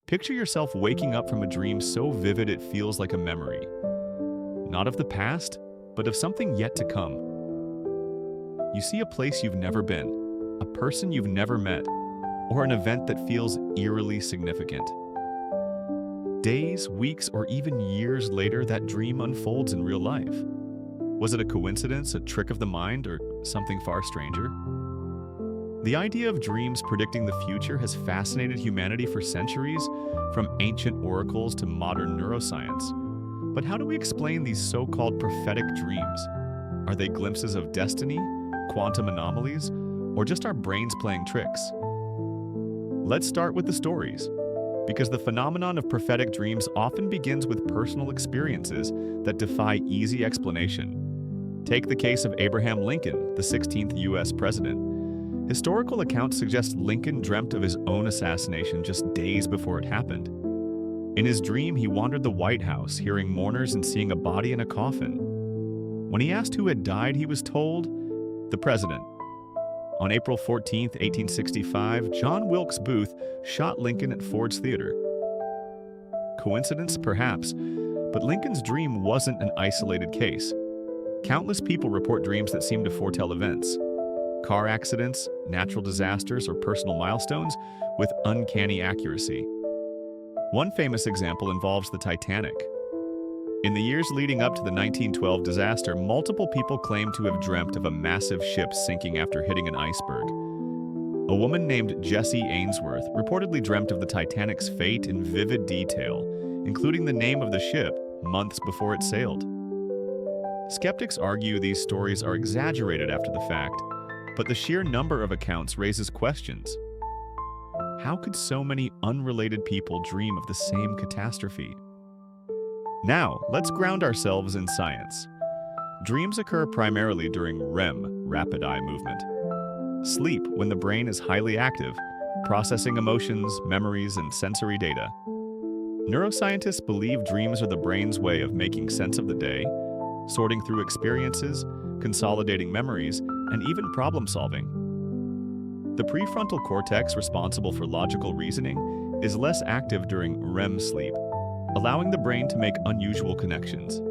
Picture yourself waking up from a dream so vivid it feels like a memory. Not of the past, but of something yet to come. You see a place you've never been, a person you've never met, or an event that feels eerily significant. Days, weeks, or even years later, that dream unfolds in real life. Was it a coincidence, a trick of the mind, or something far stranger? The idea of dreams predicting the future has fascinated humanity for centuries, from ancient oracles to modern neuroscience. But how do we explain these so-called prophetic dreams? Are they glimpses of destiny, quantum anomalies, or just our brains playing tricks? Let's start with the stories, because the phenomenon of prophetic dreams often begins with personal experiences that defy easy explanation. Take the case of Abraham Lincoln, the 16th U.S. president. Historical accounts suggest Lincoln dreamt of his own assassination just days before it happened. In his dream, he wandered the White House, hearing mourners and seeing a body in a coffin. When he asked who had died, he was told, "The president." On April 14, 1865, John Wilkes Booth shot Lincoln at Ford's Theater. Coincidence, perhaps, but Lincoln's dream wasn't an isolated case. Countless people report dreams that seem to foretell events. Car accidents, natural disasters, or personal milestones with uncanny accuracy. One famous example involves the Titanic. In the years leading up to the 1912 disaster, multiple people claimed to have dreamt of a massive ship sinking after hitting an iceberg. A woman named Jessie Ainsworth reportedly dreamt of the Titanic's fate in vivid detail, including the name of the ship months before it sailed. Skeptics argue these stories are exaggerated after the fact, but the sheer number of accounts raises questions. How could so many unrelated people dream of the same catastrophe? Now, let's ground ourselves in science. Dreams occur primarily during REM, rapid eye movement. Sleep, when the brain is highly active, processing emotions, memories, and sensory data. Neuroscientists believe dreams are the brain's way of making sense of the day, sorting through experiences, consolidating memories, and even problem-solving. The prefrontal cortex, responsible for logical reasoning, is less active during REM sleep, allowing the brain to make unusual connections.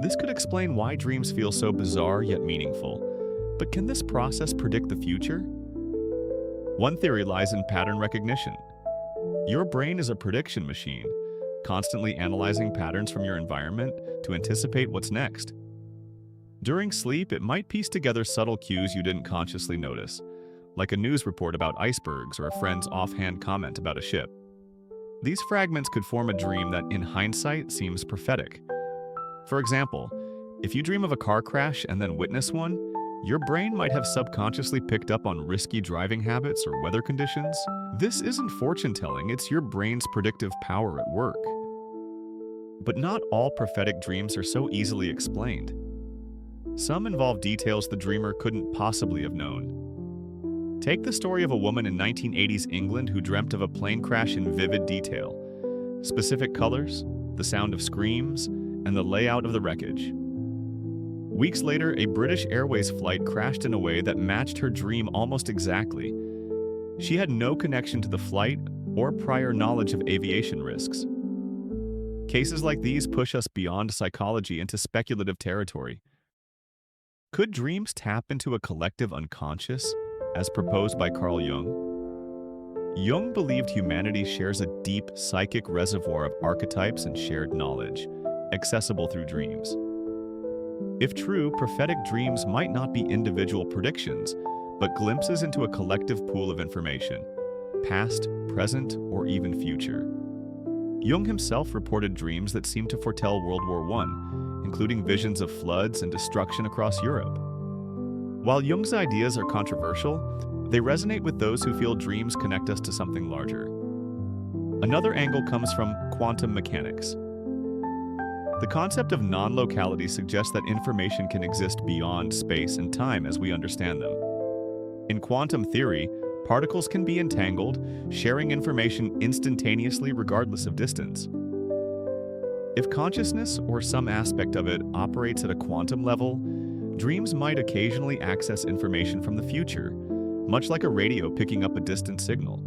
This could explain why dreams feel so bizarre yet meaningful. But can this process predict the future? One theory lies in pattern recognition. Your brain is a prediction machine, constantly analyzing patterns from your environment to anticipate what's next. During sleep, it might piece together subtle cues you didn't consciously notice, like a news report about icebergs or a friend's offhand comment about a ship. These fragments could form a dream that, in hindsight, seems prophetic. For example, if you dream of a car crash and then witness one, your brain might have subconsciously picked up on risky driving habits or weather conditions. This isn't fortune-telling, it's your brain's predictive power at work. But not all prophetic dreams are so easily explained. Some involve details the dreamer couldn't possibly have known. Take the story of a woman in 1980s England who dreamt of a plane crash in vivid detail. Specific colors, the sound of screams, and the layout of the wreckage. Weeks later, a British Airways flight crashed in a way that matched her dream almost exactly. She had no connection to the flight or prior knowledge of aviation risks. Cases like these push us beyond psychology into speculative territory. Could dreams tap into a collective unconscious, as proposed by Carl Jung? Jung believed humanity shares a deep psychic reservoir of archetypes and shared knowledge, accessible through dreams. If true, prophetic dreams might not be individual predictions, but glimpses into a collective pool of information, past, present, or even future. Jung himself reported dreams that seemed to foretell World War I, including visions of floods and destruction across Europe. While Jung's ideas are controversial, they resonate with those who feel dreams connect us to something larger. Another angle comes from quantum mechanics. The concept of non-locality suggests that information can exist beyond space and time as we understand them. In quantum theory, particles can be entangled, sharing information instantaneously regardless of distance. If consciousness, or some aspect of it, operates at a quantum level, dreams might occasionally access information from the future, much like a radio picking up a distant signal.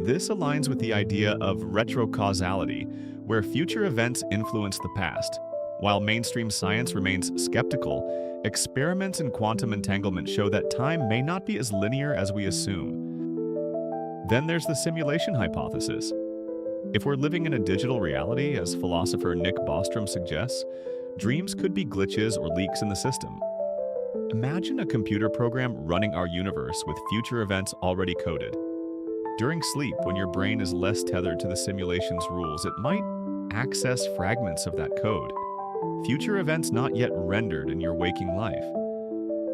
This aligns with the idea of retrocausality, where future events influence the past. While mainstream science remains skeptical, experiments in quantum entanglement show that time may not be as linear as we assume. Then there's the simulation hypothesis. If we're living in a digital reality, as philosopher Nick Bostrom suggests, dreams could be glitches or leaks in the system. Imagine a computer program running our universe with future events already coded. During sleep, when your brain is less tethered to the simulation's rules, it might access fragments of that code, future events not yet rendered in your waking life.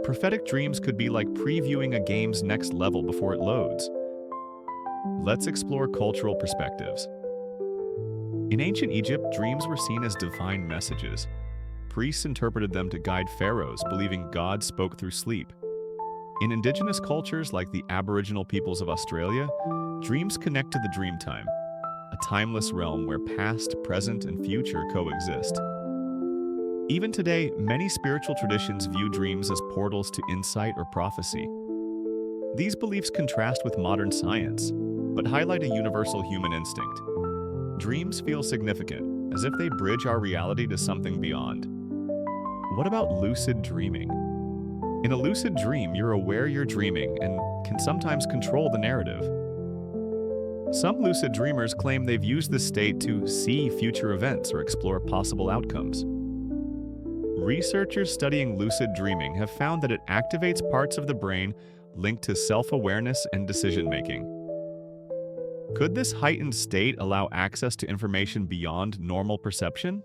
Prophetic dreams could be like previewing a game's next level before it loads. Let's explore cultural perspectives. In ancient Egypt, dreams were seen as divine messages. Priests interpreted them to guide pharaohs, believing God spoke through sleep. In indigenous cultures like the Aboriginal peoples of Australia, dreams connect to the dream time, a timeless realm where past, present, and future coexist. Even today, many spiritual traditions view dreams as portals to insight or prophecy. These beliefs contrast with modern science, but highlight a universal human instinct. Dreams feel significant, as if they bridge our reality to something beyond. What about lucid dreaming? In a lucid dream, you're aware you're dreaming and can sometimes control the narrative. Some lucid dreamers claim they've used this state to see future events or explore possible outcomes. Researchers studying lucid dreaming have found that it activates parts of the brain linked to self-awareness and decision-making. Could this heightened state allow access to information beyond normal perception?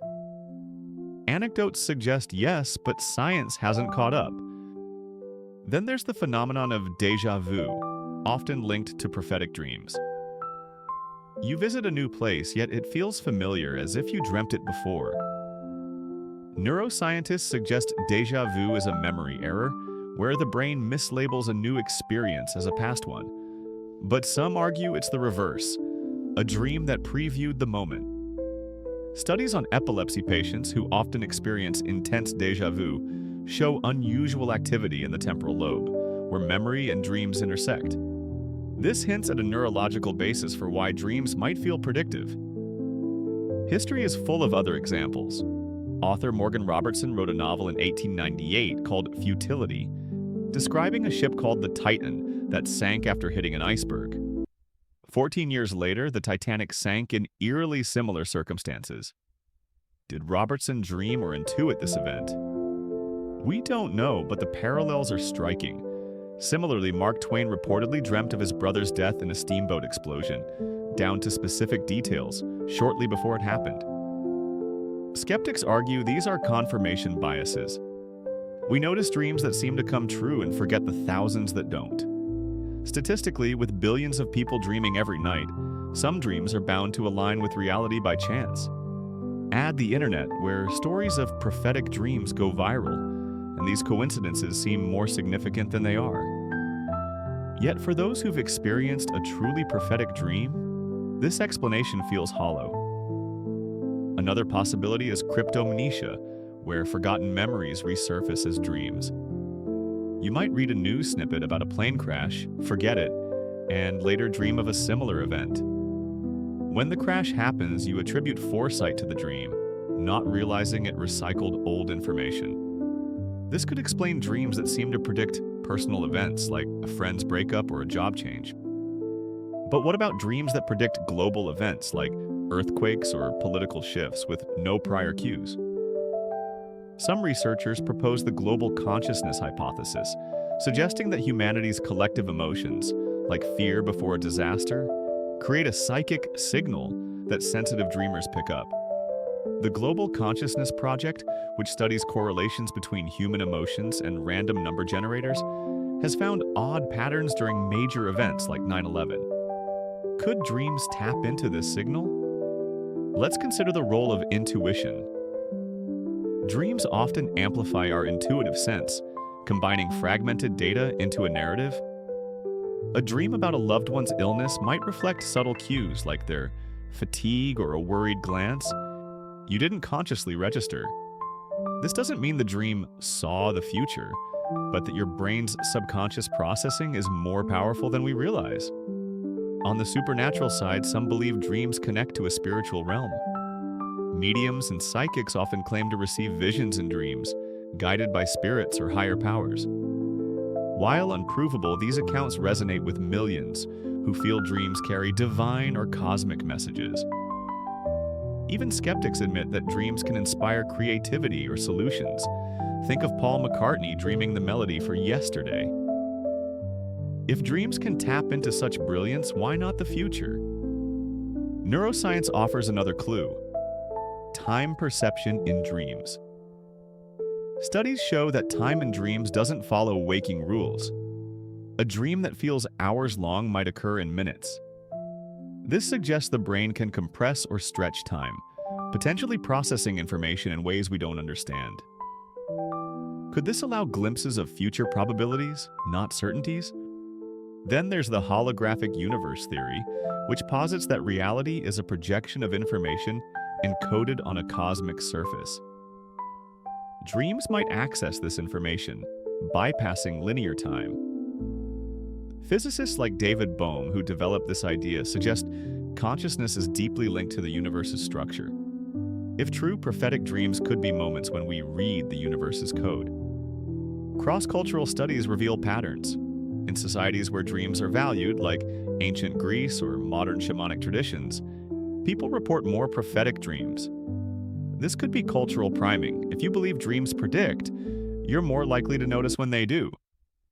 Anecdotes suggest yes, but science hasn't caught up. Then there's the phenomenon of déjà vu, often linked to prophetic dreams. You visit a new place, yet it feels familiar, as if you dreamt it before. Neuroscientists suggest déjà vu is a memory error, where the brain mislabels a new experience as a past one. But some argue it's the reverse, a dream that previewed the moment. Studies on epilepsy patients who often experience intense déjà vu show unusual activity in the temporal lobe, where memory and dreams intersect. This hints at a neurological basis for why dreams might feel predictive. History is full of other examples. Author Morgan Robertson wrote a novel in 1898 called Futility, describing a ship called the Titan that sank after hitting an iceberg. 14 years later, the Titanic sank in eerily similar circumstances. Did Robertson dream or intuit this event? We don't know, but the parallels are striking. Similarly, Mark Twain reportedly dreamt of his brother's death in a steamboat explosion, down to specific details, shortly before it happened. Skeptics argue these are confirmation biases. We notice dreams that seem to come true and forget the thousands that don't. Statistically, with billions of people dreaming every night, some dreams are bound to align with reality by chance. Add the internet, where stories of prophetic dreams go viral, and these coincidences seem more significant than they are. Yet for those who've experienced a truly prophetic dream, this explanation feels hollow. Another possibility is cryptomnesia, where forgotten memories resurface as dreams. You might read a news snippet about a plane crash, forget it, and later dream of a similar event. When the crash happens, you attribute foresight to the dream, not realizing it recycled old information. This could explain dreams that seem to predict personal events like a friend's breakup or a job change. But what about dreams that predict global events like earthquakes or political shifts with no prior cues? Some researchers propose the global consciousness hypothesis, suggesting that humanity's collective emotions, like fear before a disaster, create a psychic signal that sensitive dreamers pick up. The Global Consciousness Project, which studies correlations between human emotions and random number generators, has found odd patterns during major events like 9/11. Could dreams tap into this signal? Let's consider the role of intuition. Dreams often amplify our intuitive sense, combining fragmented data into a narrative. A dream about a loved one's illness might reflect subtle cues like their fatigue or a worried glance you didn't consciously register. This doesn't mean the dream saw the future, but that your brain's subconscious processing is more powerful than we realize. On the supernatural side, some believe dreams connect to a spiritual realm. Mediums and psychics often claim to receive visions in dreams, guided by spirits or higher powers. While unprovable, these accounts resonate with millions who feel dreams carry divine or cosmic messages. Even skeptics admit that dreams can inspire creativity or solutions. Think of Paul McCartney dreaming the melody for Yesterday. If dreams can tap into such brilliance, why not the future? Neuroscience offers another clue: time perception in dreams. Studies show that time in dreams doesn't follow waking rules. A dream that feels hours long might occur in minutes. This suggests the brain can compress or stretch time, potentially processing information in ways we don't understand. Could this allow glimpses of future probabilities, not certainties? Then there's the holographic universe theory, which posits that reality is a projection of information encoded on a cosmic surface. Dreams might access this information, bypassing linear time. Physicists like David Bohm, who developed this idea, suggest consciousness is deeply linked to the universe's structure. If true, prophetic dreams could be moments when we read the universe's code. Cross-cultural studies reveal patterns. In societies where dreams are valued, like ancient Greece or modern shamanic traditions, people report more prophetic dreams. This could be cultural priming. If you believe dreams predict, you're more likely to notice when they do.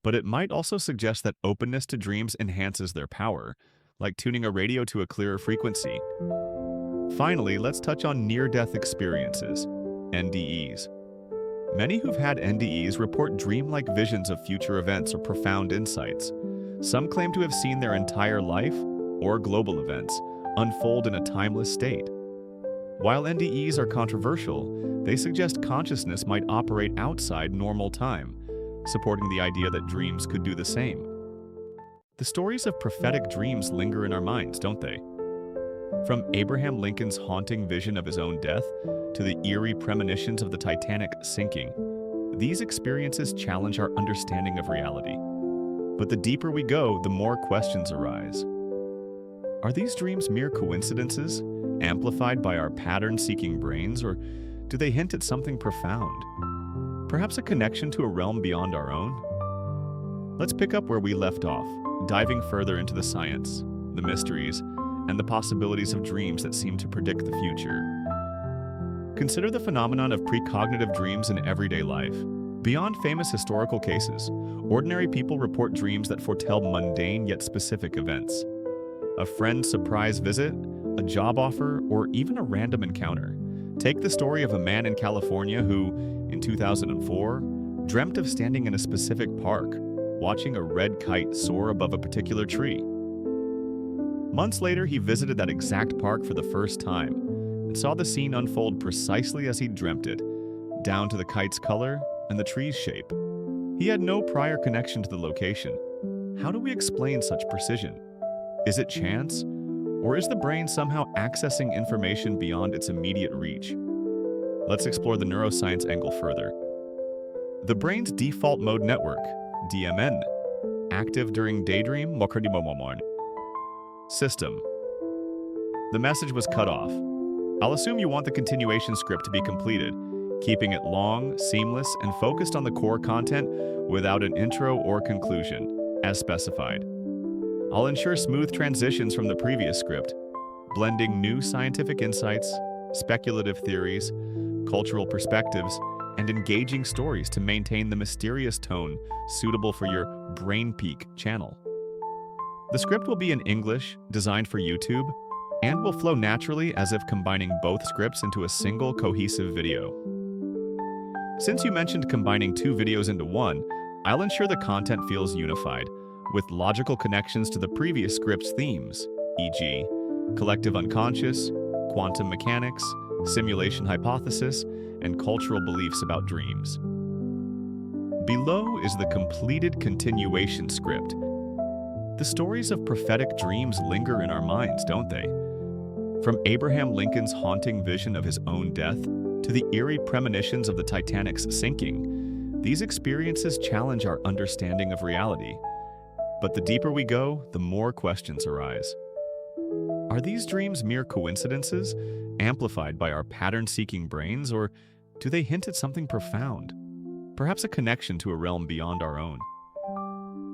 But it might also suggest that openness to dreams enhances their power, like tuning a radio to a clearer frequency. Finally, let's touch on near-death experiences, NDEs. Many who've had NDEs report dreamlike visions of future events or profound insights. Some claim to have seen their entire life, or global events, unfold in a timeless state. While NDEs are controversial, they suggest consciousness might operate outside normal time, supporting the idea that dreams could do the same. The stories of prophetic dreams linger in our minds, don't they? From Abraham Lincoln's haunting vision of his own death to the eerie premonitions of the Titanic sinking, these experiences challenge our understanding of reality. But the deeper we go, the more questions arise. Are these dreams mere coincidences, amplified by our pattern-seeking brains, or do they hint at something profound? Perhaps a connection to a realm beyond our own? Let's pick up where we left off, diving further into the science, the mysteries, and the possibilities of dreams that seem to predict the future. Consider the phenomenon of precognitive dreams in everyday life. Beyond famous historical cases, ordinary people report dreams that foretell mundane yet specific events. A friend's surprise visit, a job offer, or even a random encounter. Take the story of a man in California who, in 2004, dreamt of standing in a specific park, watching a red kite soar above a particular tree. Months later, he visited that exact park for the first time and saw the scene unfold precisely as he'd dreamt it, down to the kite's color and the tree's shape. He had no prior connection to the location. How do we explain such precision? Is it chance? Or is the brain somehow accessing information beyond its immediate reach? Let's explore the neuroscience angle further. The brain's default mode network, DMN, active during daydream, system. The message was cut off. I'll assume you want the continuation script to be completed, keeping it long, seamless, and focused on the core content without an intro or conclusion, as specified. I'll ensure smooth transitions from the previous script, blending new scientific insights, speculative theories, cultural perspectives, and engaging stories to maintain the mysterious tone suitable for your Brain Peak channel. The script will be in English, designed for YouTube, and will flow naturally as if combining both scripts into a single cohesive video. Since you mentioned combining two videos into one, I'll ensure the content feels unified, with logical connections to the previous script's themes, e.g., collective unconscious, quantum mechanics, simulation hypothesis, and cultural beliefs about dreams. Below is the completed continuation script. The stories of prophetic dreams linger in our minds, don't they? From Abraham Lincoln's haunting vision of his own death to the eerie premonitions of the Titanic's sinking, these experiences challenge our understanding of reality. But the deeper we go, the more questions arise. Are these dreams mere coincidences, amplified by our pattern-seeking brains, or do they hint at something profound? Perhaps a connection to a realm beyond our own.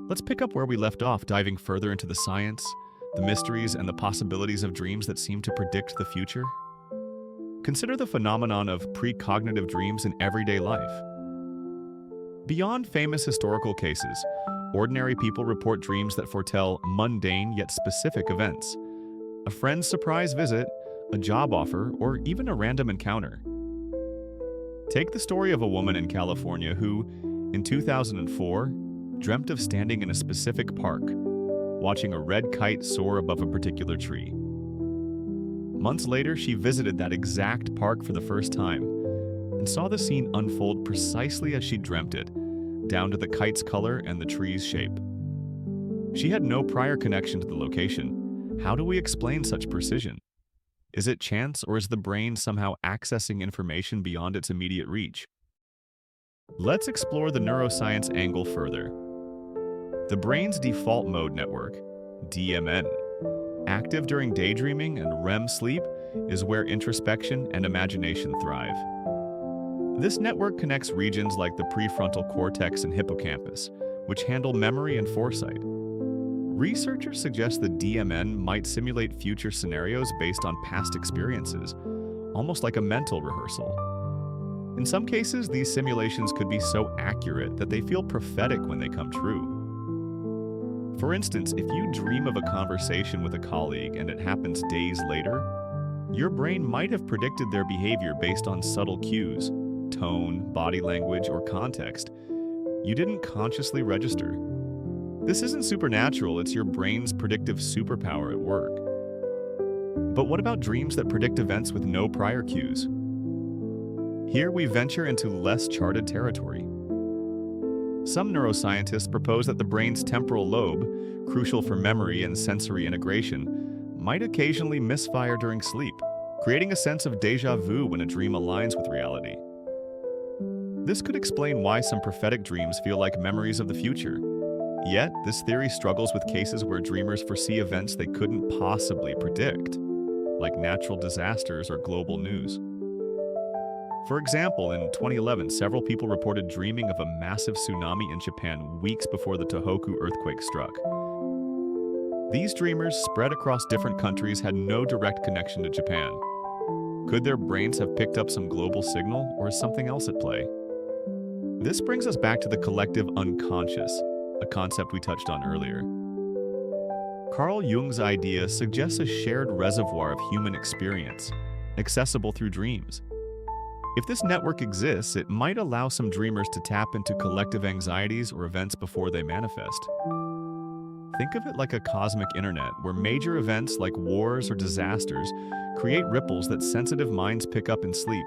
Let's pick up where we left off, diving further into the science, the mysteries, and the possibilities of dreams that seem to predict the future. Consider the phenomenon of precognitive dreams in everyday life. Beyond famous historical cases, ordinary people report dreams that foretell mundane yet specific events. A friend's surprise visit, a job offer, or even a random encounter. Take the story of a woman in California who, in 2004, dreamt of standing in a specific park, watching a red kite soar above a particular tree. Months later, she visited that exact park for the first time and saw the scene unfold precisely as she dreamt it, down to the kite's color and the tree's shape. She had no prior connection to the location. How do we explain such precision? Is it chance, or is the brain somehow accessing information beyond its immediate reach? Let's explore the neuroscience angle further. The brain's default mode network, DMN, active during daydreaming and REM sleep, is where introspection and imagination thrive. This network connects regions like the prefrontal cortex and hippocampus, which handle memory and foresight. Researchers suggest the DMN might simulate future scenarios based on past experiences, almost like a mental rehearsal. In some cases, these simulations could be so accurate that they feel prophetic when they come true. For instance, if you dream of a conversation with a colleague and it happens days later, your brain might have predicted their behavior based on subtle cues, tone, body language, or context you didn't consciously register. This isn't supernatural, it's your brain's predictive superpower at work. But what about dreams that predict events with no prior cues? Here we venture into less charted territory. Some neuroscientists propose that the brain's temporal lobe, crucial for memory and sensory integration, might occasionally misfire during sleep, creating a sense of déjà vu when a dream aligns with reality. This could explain why some prophetic dreams feel like memories of the future. Yet, this theory struggles with cases where dreamers foresee events they couldn't possibly predict, like natural disasters or global news. For example, in 2011, several people reported dreaming of a massive tsunami in Japan weeks before the Tohoku earthquake struck. These dreamers, spread across different countries, had no direct connection to Japan. Could their brains have picked up some global signal, or is something else at play? This brings us back to the collective unconscious, a concept we touched on earlier. Carl Jung's idea suggests a shared reservoir of human experience, accessible through dreams. If this network exists, it might allow some dreamers to tap into collective anxieties or events before they manifest. Think of it like a cosmic internet, where major events like wars or disasters create ripples that sensitive minds pick up in sleep.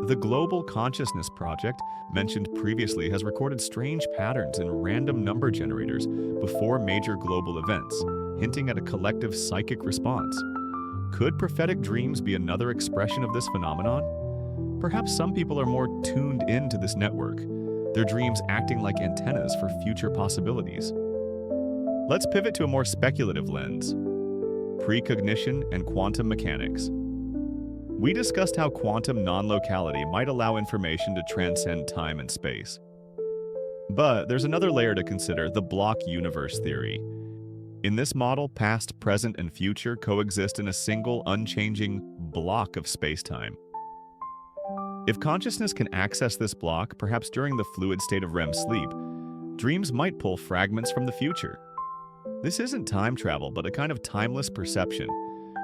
The Global Consciousness Project, mentioned previously, has recorded strange patterns in random number generators before major global events, hinting at a collective psychic response. Could prophetic dreams be another expression of this phenomenon? Perhaps some people are more tuned into this network, their dreams acting like antennas for future possibilities. Let's pivot to a more speculative lens: precognition and quantum mechanics. We discussed how quantum non-locality might allow information to transcend time and space. But there's another layer to consider: the block universe theory. In this model, past, present, and future coexist in a single, unchanging block of space-time. If consciousness can access this block, perhaps during the fluid state of REM sleep, dreams might pull fragments from the future. This isn't time travel, but a kind of timeless perception,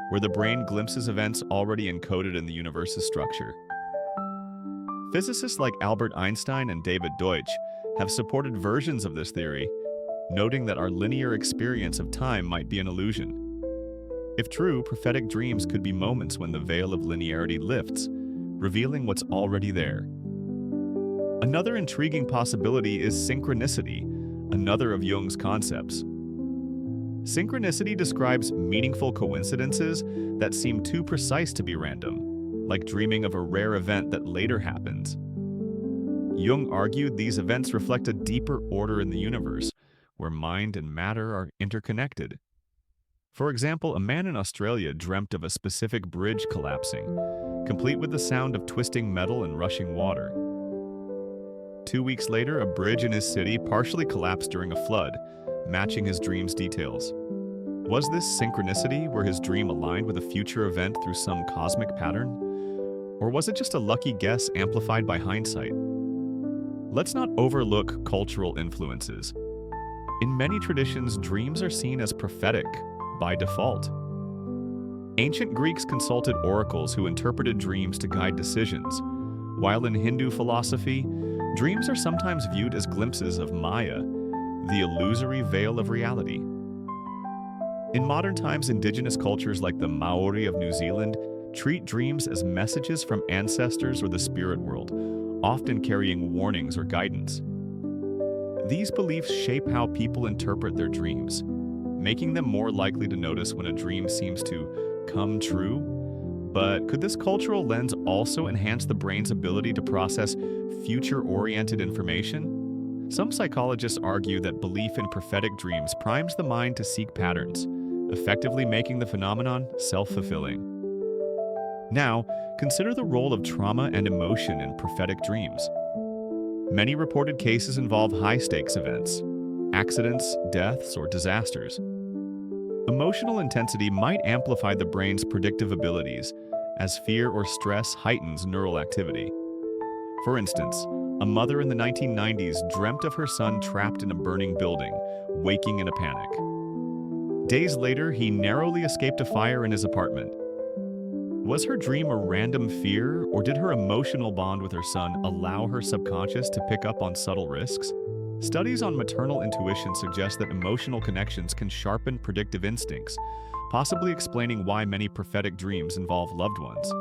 where the brain glimpses events already encoded in the universe's structure. Physicists like Albert Einstein and David Deutsch have supported versions of this theory, noting that our linear experience of time might be an illusion. If true, prophetic dreams could be moments when the veil of linearity lifts, revealing what's already there. Another intriguing possibility is synchronicity, another of Jung's concepts. Synchronicity describes meaningful coincidences that seem too precise to be random, like dreaming of a rare event that later happens. Jung argued these events reflect a deeper order in the universe, where mind and matter are interconnected. For example, a man in Australia dreamt of a specific bridge collapsing, complete with the sound of twisting metal and rushing water. 2 weeks later, a bridge in his city partially collapsed during a flood, matching his dream's details. Was this synchronicity where his dream aligned with a future event through some cosmic pattern? Or was it just a lucky guess amplified by hindsight? Let's not overlook cultural influences. In many traditions, dreams are seen as prophetic by default. Ancient Greeks consulted oracles who interpreted dreams to guide decisions, while in Hindu philosophy, dreams are sometimes viewed as glimpses of Maya, the illusory veil of reality. In modern times, indigenous cultures like the Maori of New Zealand treat dreams as messages from ancestors or the spirit world, often carrying warnings or guidance. These beliefs shape how people interpret their dreams, making them more likely to notice when a dream seems to come true. But could this cultural lens also enhance the brain's ability to process future-oriented information? Some psychologists argue that belief in prophetic dreams primes the mind to seek patterns, effectively making the phenomenon self-fulfilling. Now, consider the role of trauma and emotion in prophetic dreams. Many reported cases involve high-stakes events, accidents, deaths, or disasters. Emotional intensity might amplify the brain's predictive abilities, as fear or stress heightens neural activity. For instance, a mother in the 1990s dreamt of her son trapped in a burning building, waking in a panic. Days later, he narrowly escaped a fire in his apartment. Was her dream a random fear, or did her emotional bond with her son allow her subconscious to pick up on subtle risks? Studies on maternal intuition suggest that emotional connections can sharpen predictive instincts, possibly explaining why many prophetic dreams involve loved ones.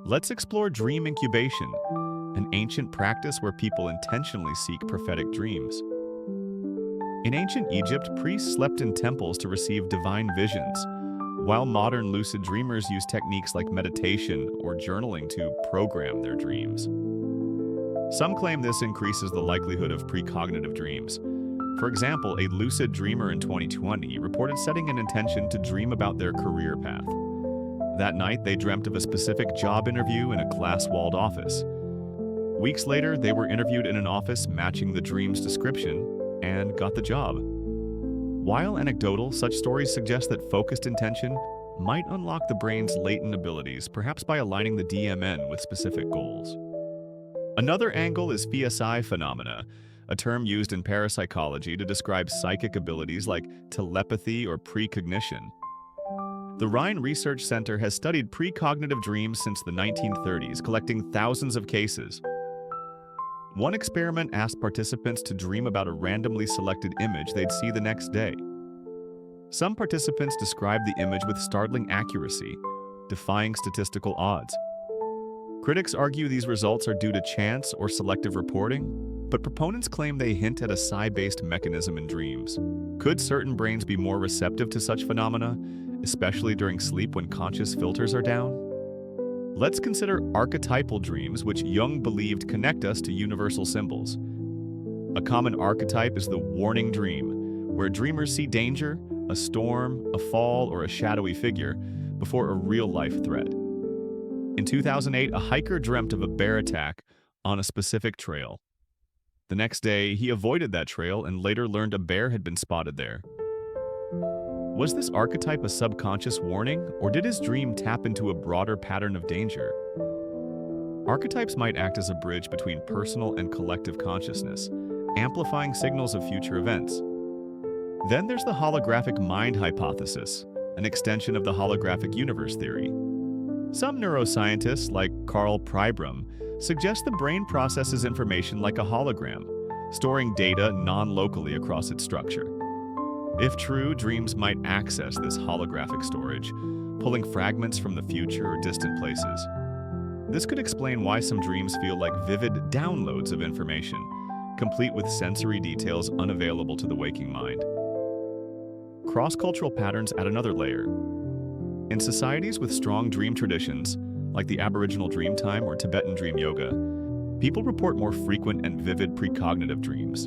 Let's explore dream incubation, an ancient practice where people intentionally seek prophetic dreams. In ancient Egypt, priests slept in temples to receive divine visions, while modern lucid dreamers use techniques like meditation or journaling to program their dreams. Some claim this increases the likelihood of precognitive dreams. For example, a lucid dreamer in 2020 reported setting an intention to dream about their career path. That night, they dreamt of a specific job interview in a glass-walled office. Weeks later, they were interviewed in an office matching the dream's description and got the job. While anecdotal, such stories suggest that focused intention might unlock the brain's latent abilities, perhaps by aligning the DMN with specific goals. Another angle is foreseeing phenomena, a term used in parapsychology to describe psychic abilities like telepathy or precognition. The Rhine Research Center has studied precognitive dreams since the 1930s, collecting thousands of cases. One experiment asked participants to dream about a randomly selected image they'd see the next day. Some participants described the image with startling accuracy, defying statistical odds. Critics argue these results are due to chance or selective reporting, but proponents claim they hint at a psi-based mechanism in dreams. Could certain brains be more receptive to such phenomena, especially during sleep when conscious filters are down? Let's consider archetypal dreams, which Jung believed connect us to universal symbols. A common archetype is the warning dream, where dreamers see danger, a storm, a fall, or a shadowy figure before a real-life threat. In 2008, a hiker dreamt of a bear attack on a specific trail. The next day, he avoided that trail and later learned a bear had been spotted there. Was this archetype a subconscious warning, or did his dream tap into a broader pattern of danger? Archetypes might act as a bridge between personal and collective consciousness, amplifying signals of future events. Then there's the holographic mind hypothesis, an extension of the holographic universe theory. Some neuroscientists, like Carl Pribram, suggest the brain processes information like a hologram, storing data non-locally across its structure. If true, dreams might access this holographic storage, pulling fragments from the future or distant places. This could explain why some dreams feel like vivid downloads of information, complete with sensory details unavailable to the waking mind. Cross-cultural patterns add another layer. In societies with strong dream traditions, like the Aboriginal Dreamtime or Tibetan Dream Yoga, people report more frequent and vivid precognitive dreams.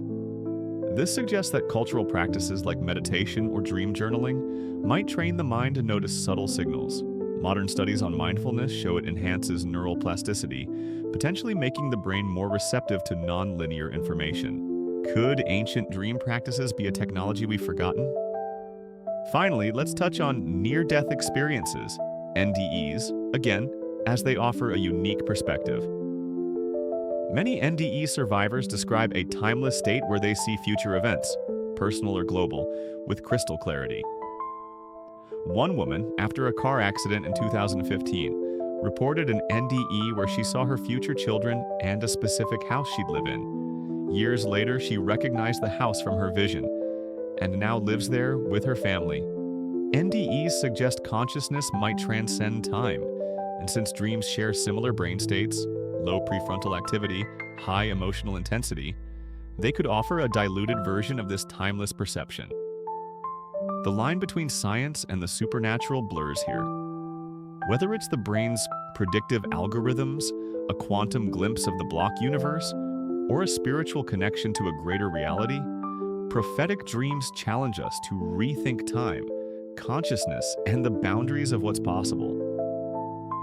This suggests that cultural practices like meditation or dream journaling might train the mind to notice subtle signals. Modern studies on mindfulness show it enhances neural plasticity, potentially making the brain more receptive to non-linear information. Could ancient dream practices be a technology we've forgotten? Finally, let's touch on near-death experiences, NDEs, again, as they offer a unique perspective. Many NDE survivors describe a timeless state where they see future events, personal or global, with crystal clarity. One woman, after a car accident in 2015, reported an NDE where she saw her future children and a specific house she'd live in. Years later, she recognized the house from her vision and now lives there with her family. NDEs suggest consciousness might transcend time, and since dreams share similar brain states, low prefrontal activity, high emotional intensity, they could offer a diluted version of this timeless perception. The line between science and the supernatural blurs here. Whether it's the brain's predictive algorithms, a quantum glimpse of the block universe, or a spiritual connection to a greater reality, prophetic dreams challenge us to rethink time, consciousness, and the boundaries of what's possible.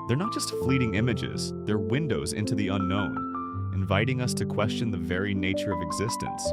They're not just fleeting images, they're windows into the unknown, inviting us to question the very nature of existence.